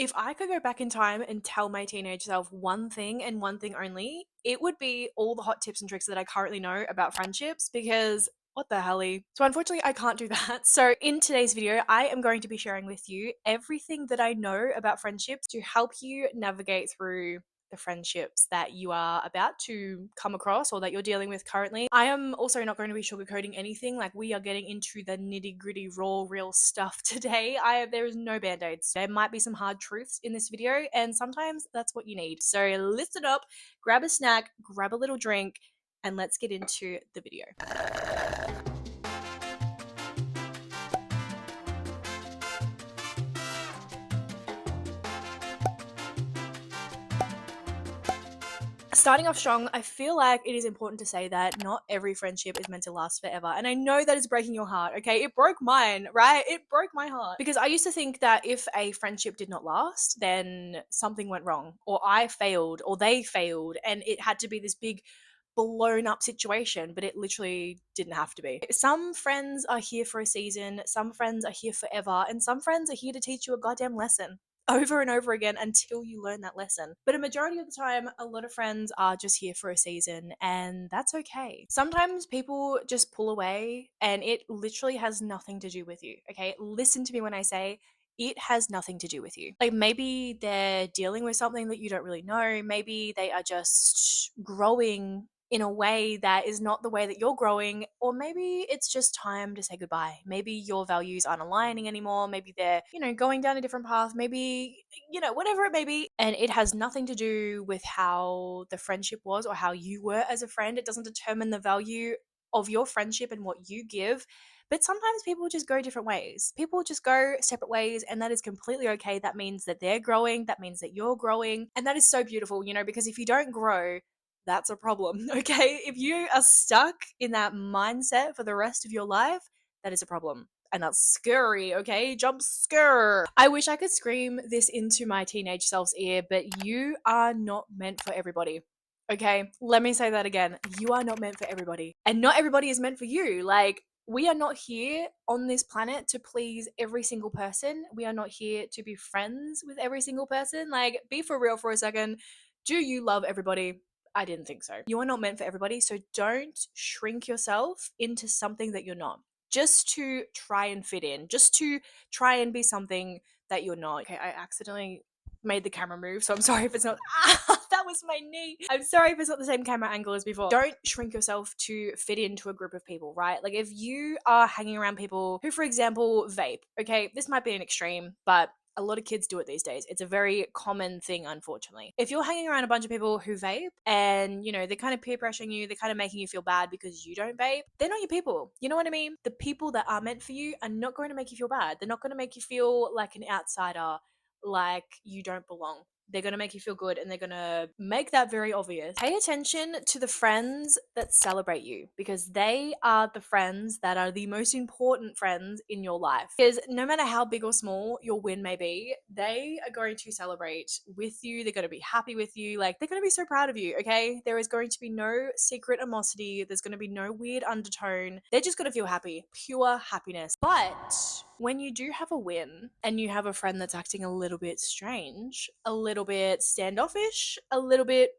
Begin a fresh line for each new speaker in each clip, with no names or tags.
If I could go back in time and tell my teenage self one thing and one thing only, it would be all the hot tips and tricks that I currently know about friendships because what the helly? So unfortunately, I can't do that. So in today's video, I am going to be sharing with you everything that I know about friendships to help you navigate through the friendships that you are about to come across or that you're dealing with currently. I am also not going to be sugarcoating anything. Like, we are getting into the nitty-gritty, raw, real stuff today. There is no band-aids. There might be some hard truths in this video, and sometimes that's what you need. So listen up, grab a snack, grab a little drink, and let's get into the video. Starting off strong, I feel like it is important to say that not every friendship is meant to last forever. And I know that is breaking your heart, okay? It broke mine, right? It broke my heart. Because I used to think that if a friendship did not last, then something went wrong, or I failed, or they failed, and it had to be this big blown up situation, but it literally didn't have to be. Some friends are here for a season, some friends are here forever, and some friends are here to teach you a goddamn lesson over and over again until you learn that lesson. But a majority of the time, a lot of friends are just here for a season, and that's okay. Sometimes people just pull away and it literally has nothing to do with you, okay? Listen to me when I say it has nothing to do with you. Like, maybe they're dealing with something that you don't really know. Maybe they are just growing in a way that is not the way that you're growing, or maybe it's just time to say goodbye. Maybe your values aren't aligning anymore. Maybe they're, going down a different path. Maybe, whatever it may be. And it has nothing to do with how the friendship was or how you were as a friend. It doesn't determine the value of your friendship and what you give. But sometimes people just go different ways. People just go separate ways, and that is completely okay. That means that they're growing. That means that you're growing. And that is so beautiful, because if you don't grow, that's a problem, okay? If you are stuck in that mindset for the rest of your life, that is a problem. And that's scary, okay? Jump scare. I wish I could scream this into my teenage self's ear, but you are not meant for everybody. Okay, let me say that again. You are not meant for everybody. And not everybody is meant for you. Like, we are not here on this planet to please every single person. We are not here to be friends with every single person. Like, be for real for a second. Do you love everybody? I didn't think so. You are not meant for everybody, so don't shrink yourself into something that you're not. Just to try and fit in, just to try and be something that you're not. Okay, I accidentally made the camera move, so I'm sorry if it's not. That was my knee. I'm sorry if it's not the same camera angle as before. Don't shrink yourself to fit into a group of people, right? Like, if you are hanging around people who, for example, vape, okay, this might be an extreme, but a lot of kids do it these days. It's a very common thing, unfortunately. If you're hanging around a bunch of people who vape and, they're kind of peer pressuring you, they're kind of making you feel bad because you don't vape, they're not your people. You know what I mean? The people that are meant for you are not going to make you feel bad. They're not going to make you feel like an outsider, like you don't belong. They're going to make you feel good, and they're going to make that very obvious. Pay attention to the friends that celebrate you, because they are the friends that are the most important friends in your life. Because no matter how big or small your win may be, they are going to celebrate with you. They're going to be happy with you. Like, they're going to be so proud of you, okay? There is going to be no secret animosity. There's going to be no weird undertone. They're just going to feel happy, pure happiness. But when you do have a win and you have a friend that's acting a little bit strange, a little bit standoffish, a little bit,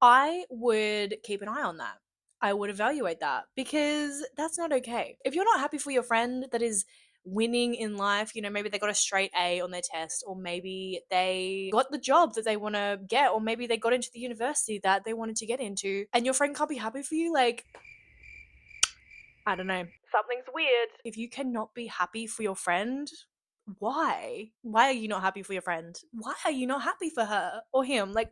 I would keep an eye on that. I would evaluate that, because that's not okay. If you're not happy for your friend that is winning in life, maybe they got a straight A on their test, or maybe they got the job that they want to get, or maybe they got into the university that they wanted to get into, and your friend can't be happy for you, like, I don't know. Something's weird. If you cannot be happy for your friend, why? Why are you not happy for your friend? Why are you not happy for her or him? Like,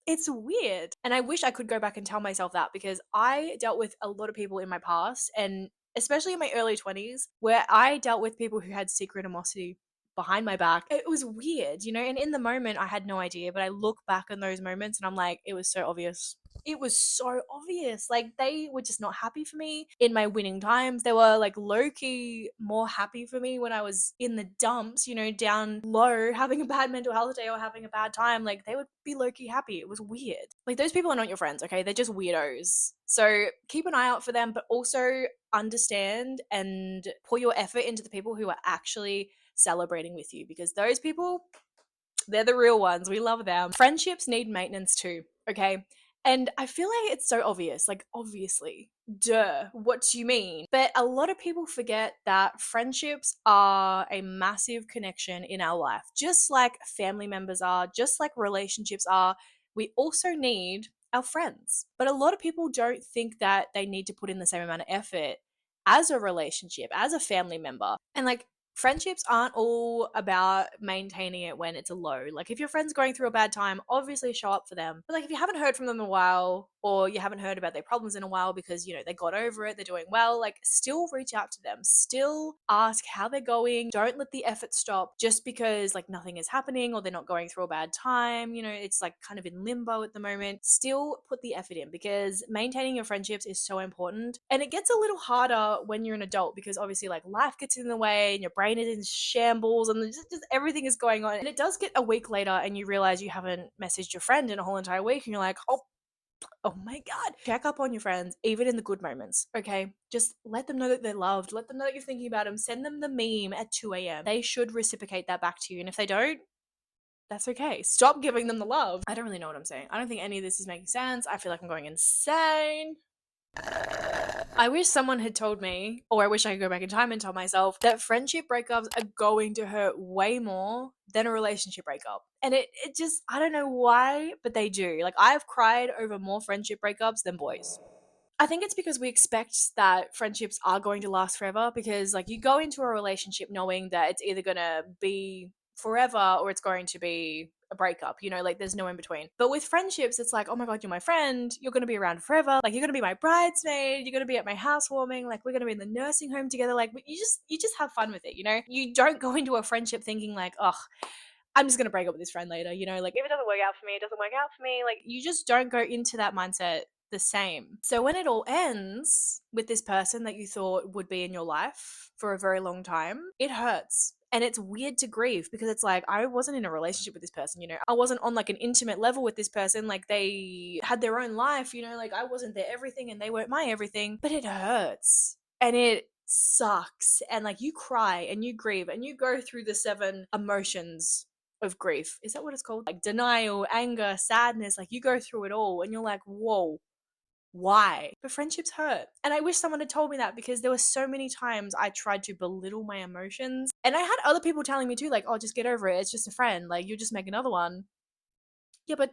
it's weird. And I wish I could go back and tell myself that, because I dealt with a lot of people in my past, and especially in my early 20s, where I dealt with people who had secret animosity behind my back. It was weird, and in the moment I had no idea, but I look back on those moments and I'm like, it was so obvious. It was so obvious. Like, they were just not happy for me in my winning times. They were like low-key more happy for me when I was in the dumps, down low, having a bad mental health day or having a bad time. Like, they would be low-key happy. It was weird. Like, those people are not your friends, okay? They're just weirdos. So keep an eye out for them, but also understand and put your effort into the people who are actually celebrating with you, because those people, They're the real ones. We love them. Friendships need maintenance too, okay? And I feel like it's so obvious, like, obviously. Duh, what do you mean? But a lot of people forget that friendships are a massive connection in our life. Just like family members are, just like relationships are, we also need our friends. But a lot of people don't think that they need to put in the same amount of effort as a relationship, as a family member. And like, friendships aren't all about maintaining it when it's a low. Like, if your friend's going through a bad time, obviously show up for them. But like, if you haven't heard from them in a while, or you haven't heard about their problems in a while because, you know, they got over it, they're doing well, like, still reach out to them. Still ask how they're going. Don't let the effort stop just because like nothing is happening or they're not going through a bad time. You know, it's like kind of in limbo at the moment. Still put the effort in, because maintaining your friendships is so important. And it gets a little harder when you're an adult, because obviously like life gets in the way and your brain is in shambles and just everything is going on. And it does get a week later and you realize you haven't messaged your friend in a whole entire week, and you're like, oh my God. Check up on your friends, even in the good moments, okay? Just let them know that they're loved. Let them know that you're thinking about them. Send them the meme at 2 a.m. They should reciprocate that back to you. And if they don't, that's okay. Stop giving them the love. I don't really know what I'm saying. I don't think any of this is making sense. I feel like I'm going insane. I wish someone had told me, or I wish I could go back in time and tell myself, that friendship breakups are going to hurt way more than a relationship breakup. And it just, I don't know why, but they do. Like, I've cried over more friendship breakups than boys. I think it's because we expect that friendships are going to last forever, because like, you go into a relationship knowing that it's either going to be forever or it's going to be a breakup, you know, like there's no in between. But with friendships, it's like, oh my God, you're my friend, you're going to be around forever, like you're going to be my bridesmaid, you're going to be at my housewarming, like we're going to be in the nursing home together, like you just have fun with it, you know. You don't go into a friendship thinking like, oh, I'm just going to break up with this friend later, you know, like if it doesn't work out for me, it doesn't work out for me. Like, you just don't go into that mindset the same. So when it all ends with this person that you thought would be in your life for a very long time, it hurts. And it's weird to grieve, because it's like, I wasn't in a relationship with this person, you know, I wasn't on like an intimate level with this person. Like, they had their own life, you know, like I wasn't their everything and they weren't my everything. But it hurts and it sucks. And like, you cry and you grieve and you go through the 7 emotions of grief. Is that what it's called? Like denial, anger, sadness, like you go through it all and you're like, whoa, why? But friendships hurt. And I wish someone had told me that, because there were so many times I tried to belittle my emotions. And I had other people telling me too, like, oh, just get over it. It's just a friend. Like, you just make another one. Yeah, but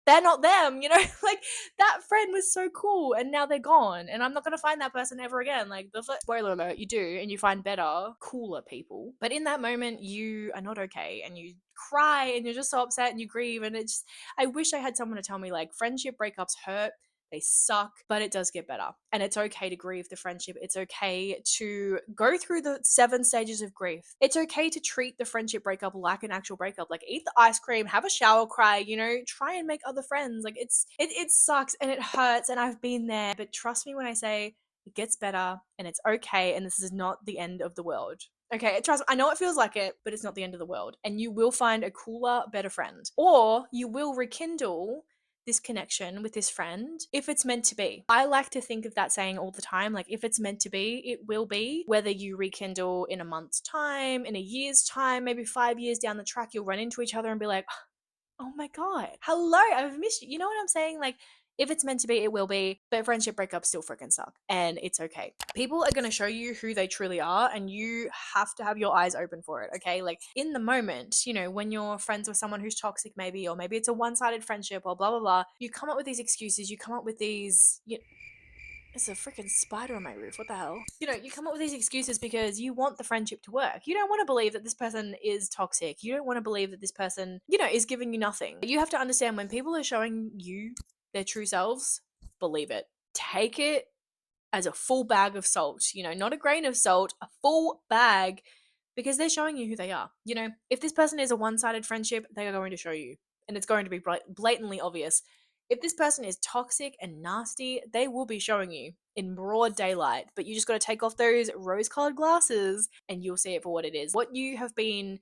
they're not them, you know. Like, that friend was so cool and now they're gone, and I'm not going to find that person ever again. Like, spoiler alert, you do, and you find better, cooler people, but in that moment you are not okay and you cry and you're just so upset and you grieve. And it's, I wish I had someone to tell me like, friendship breakups hurt, they suck, but it does get better. And it's okay to grieve the friendship. It's okay to go through the 7 stages of grief. It's okay to treat the friendship breakup like an actual breakup. Like, eat the ice cream, have a shower, cry, you know, try and make other friends. Like, it sucks and it hurts, and I've been there. But trust me when I say it gets better and it's okay, and this is not the end of the world. Okay, trust me, I know it feels like it, but it's not the end of the world. And you will find a cooler, better friend. Or you will rekindle this connection with this friend if it's meant to be. I like to think of that saying all the time, like, if it's meant to be, it will be. Whether you rekindle in a month's time, in a year's time, maybe 5 years down the track, you'll run into each other and be like, oh my God, hello, I've missed you. You know what I'm saying? Like, if it's meant to be, it will be. But friendship breakups still freaking suck, and it's okay. People are going to show you who they truly are, and you have to have your eyes open for it, okay? Like, in the moment, you know, when you're friends with someone who's toxic, maybe, or maybe it's a one-sided friendship, or blah blah blah, you come up with these excuses, you come up with these, it's a freaking spider on my roof. What the hell? You know, you come up with these excuses because you want the friendship to work. You don't want to believe that this person is toxic. You don't want to believe that this person, you know, is giving you nothing. You have to understand, when people are showing you their true selves, believe it. Take it as a full bag of salt, you know, not a grain of salt, a full bag, because they're showing you who they are. You know, if this person is a one-sided friendship, they are going to show you, and it's going to be blatantly obvious. If this person is toxic and nasty, they will be showing you in broad daylight, but you just got to take off those rose-colored glasses and you'll see it for what it is. What you have been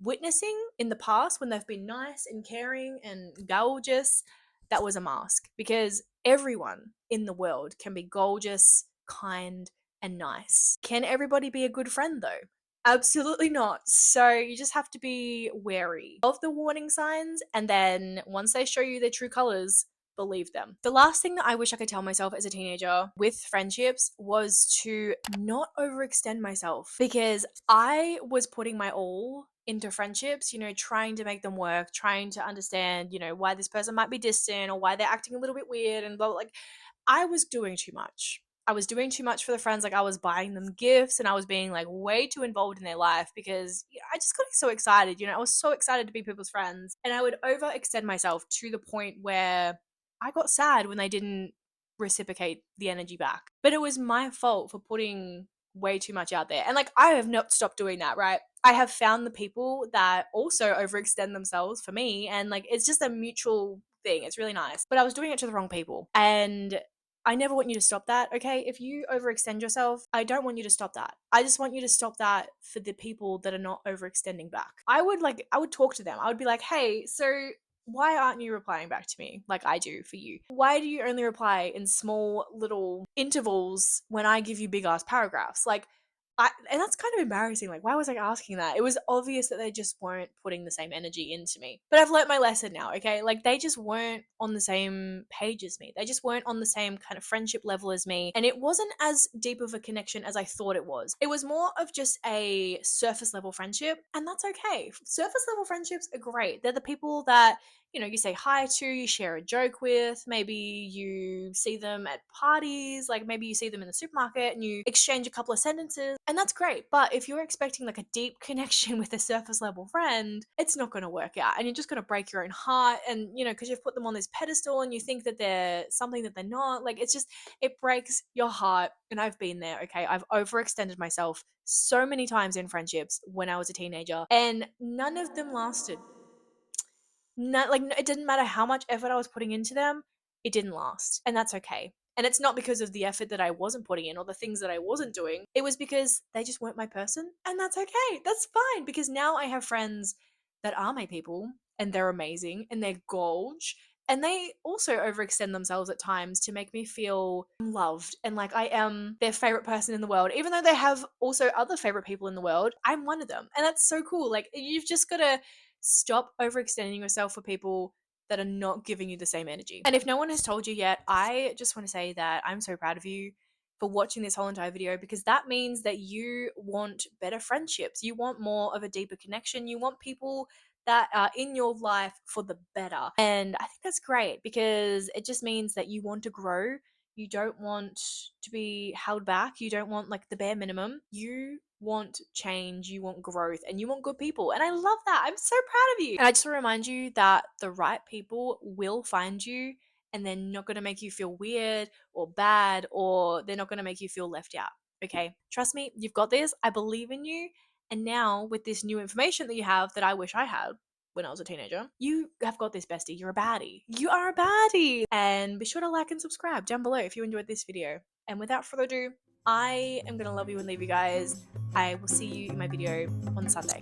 witnessing in the past when they've been nice and caring and gorgeous, that was a mask, because everyone in the world can be gorgeous, kind, and nice. Can everybody be a good friend though? Absolutely not. So you just have to be wary of the warning signs, and then once they show you their true colors, believe them. The last thing that I wish I could tell myself as a teenager with friendships was to not overextend myself, because I was putting my all into friendships, trying to make them work, trying to understand, why this person might be distant or why they're acting a little bit weird and blah, blah. Like, I was doing too much. I was doing too much for the friends. Like, I was buying them gifts and I was being like way too involved in their life because I just got so excited. I was so excited to be people's friends, and I would overextend myself to the point where I got sad when they didn't reciprocate the energy back. But it was my fault for putting way too much out there. And like, I have not stopped doing that, right? I have found the people that also overextend themselves for me, and like, it's just a mutual thing. It's really nice. But I was doing it to the wrong people. And I never want you to stop that, okay? If you overextend yourself, I don't want you to stop that. I just want you to stop that for the people that are not overextending back. I would talk to them. I would be like, "Hey, so why aren't you replying back to me like I do for you? Why do you only reply in small little intervals when I give you big ass paragraphs?" Like, and that's kind of embarrassing. Like, why was I asking that? It was obvious that they just weren't putting the same energy into me. But I've learnt my lesson now, okay? Like, they just weren't on the same page as me. They just weren't on the same kind of friendship level as me. And it wasn't as deep of a connection as I thought it was. It was more of just a surface level friendship. And that's okay. Surface level friendships are great. They're the people that you say hi to, you share a joke with, maybe you see them at parties, like maybe you see them in the supermarket and you exchange a couple of sentences, and that's great. But if you're expecting like a deep connection with a surface level friend, it's not going to work out, and you're just going to break your own heart, and because you've put them on this pedestal and you think that they're something that they're not. Like, it breaks your heart, and I've been there, okay? I've overextended myself so many times in friendships when I was a teenager, and none of them lasted. It didn't matter how much effort I was putting into them, it didn't last. And that's okay. And it's not because of the effort that I wasn't putting in or the things that I wasn't doing. It was because they just weren't my person. And that's okay. That's fine, because now I have friends that are my people, and they're amazing and they're gorge. And they also overextend themselves at times to make me feel loved and like I am their favorite person in the world. Even though they have also other favorite people in the world, I'm one of them. And that's so cool. Like, you've just got to stop overextending yourself for people that are not giving you the same energy. And if no one has told you yet, I just want to say that I'm so proud of you for watching this whole entire video, because that means that you want better friendships. You want more of a deeper connection. You want people that are in your life for the better. And I think that's great, because it just means that you want to grow. You don't want to be held back. You don't want like the bare minimum. You want change, you want growth, and you want good people. And I love that. I'm so proud of you. And I just want to remind you that the right people will find you, and they're not going to make you feel weird or bad, or they're not going to make you feel left out. Okay? Trust me, you've got this. I believe in you. And now, with this new information that you have that I wish I had when I was a teenager, you have got this, bestie. You're a baddie. You are a baddie. And be sure to like and subscribe down below if you enjoyed this video. And without further ado, I am going to love you and leave you guys. I will see you in my video on Sunday.